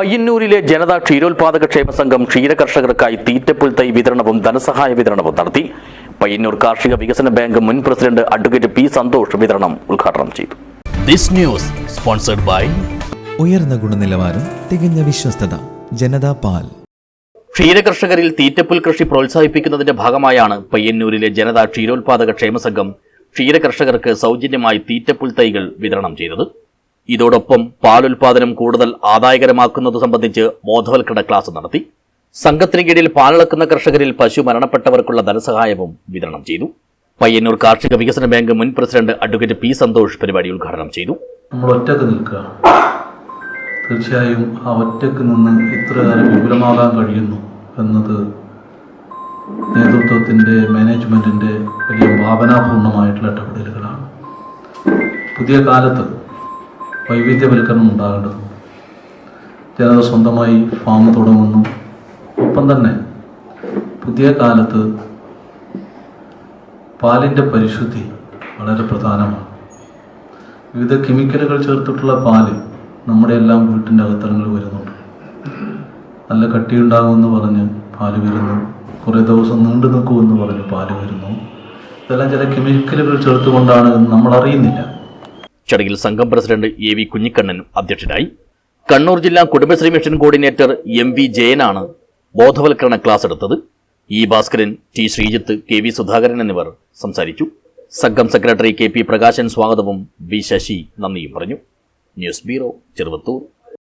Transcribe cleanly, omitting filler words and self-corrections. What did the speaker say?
പയ്യന്നൂരിലെ ജനതാ ക്ഷീരോത്പാദക ക്ഷേമ സംഘം ക്ഷീരകർഷകർക്കായി തീറ്റപ്പുൽ തൈ വിതരണവും ധനസഹായ വിതരണവും നടത്തി. പയ്യന്നൂർ കാർഷിക വികസന ബാങ്ക് മുൻ പ്രസിഡന്റ് അഡ്വക്കേറ്റ് പി സന്തോഷ് വിതരണം ഉദ്ഘാടനം ചെയ്തു. This news sponsored by ഉയർന്ന ഗുണനിലവാരം, തികഞ്ഞ വിശ്വസ്തത, ജനതാ പാൽ. ക്ഷീരകർഷകരിൽ തീറ്റപ്പുൽ കൃഷി പ്രോത്സാഹിപ്പിക്കുന്നതിന്റെ ഭാഗമായാണ് പയ്യന്നൂരിലെ ജനതാ ക്ഷീരോത്പാദക ക്ഷേമ സംഘം ക്ഷീരകർഷകർക്ക് സൗജന്യമായി തീറ്റപ്പുൽ തൈകൾ വിതരണം ചെയ്തത്. ഇതോടൊപ്പം പാലുൽപാദനം കൂടുതൽ ആദായകരമാക്കുന്നത് സംബന്ധിച്ച് ബോധവൽക്കരണ ക്ലാസ് നടത്തി. സംഘത്തിന് കീഴിൽ പാലളക്കുന്ന കർഷകരിൽ പശു മരണപ്പെട്ടവർക്കുള്ള ധനസഹായവും വിതരണം ചെയ്തു. പയ്യന്നൂർ കാർഷിക വികസന ബാങ്ക് മുൻ പ്രസിഡന്റ് അഡ്വക്കേറ്റ് പി സന്തോഷ് പരിപാടി ഉദ്ഘാടനം ചെയ്തു. നമ്മൾ ഒറ്റക്ക് നിൽക്കുക, തീർച്ചയായും ആ ഒറ്റക്ക് നിന്ന് ഇത്രയേറെ വിപുലമാകാൻ കഴിയുന്നു എന്നത് നേതൃത്വത്തിൻ്റെ മാനേജ്മെൻറ്റിൻ്റെ വലിയ ഭാവനാപൂർണമായിട്ടുള്ള ഇടപെടലുകളാണ്. പുതിയ കാലത്ത് വൈവിധ്യവൽക്കരണം ഉണ്ടാകേണ്ടതുണ്ട്. ജനത സ്വന്തമായി ഫാം തുടങ്ങുന്നു. ഒപ്പം തന്നെ പുതിയ കാലത്ത് പാലിൻ്റെ പരിശുദ്ധി വളരെ പ്രധാനമാണ്. വിവിധ കെമിക്കലുകൾ ചേർത്തിട്ടുള്ള പാല് നമ്മുടെ എല്ലാം വീട്ടിൻ്റെ അകത്തളങ്ങളിൽ വരുന്നുണ്ട്. നല്ല കട്ടിയുണ്ടാകുമെന്ന് പറഞ്ഞ് പാല് വരുന്നു, കുറേ ദിവസം നീണ്ടു നിൽക്കുമെന്ന് പറഞ്ഞ് പാല് വരുന്നു. ഇതെല്ലാം ചില കെമിക്കലുകൾ ചേർത്തുകൊണ്ടാണ് എന്ന് നമ്മൾ അറിയുന്നില്ല. ചടങ്ങിൽ സംഘം പ്രസിഡന്റ് എ വി കുഞ്ഞിക്കണ്ണൻ അധ്യക്ഷനായി. കണ്ണൂർ ജില്ലാ Kudumbashree mission coordinator M V ജയനാണ് ബോധവൽക്കരണ ക്ലാസ് എടുത്തത്. E Bhaskaran, T Sreejith, K V Sudhakaran എന്നിവർ സംസാരിച്ചു. സംഘം സെക്രട്ടറി കെ പി പ്രകാശൻ സ്വാഗതവും വി ശശി നന്ദിയും പറഞ്ഞു. News bureau, Cheruvathur.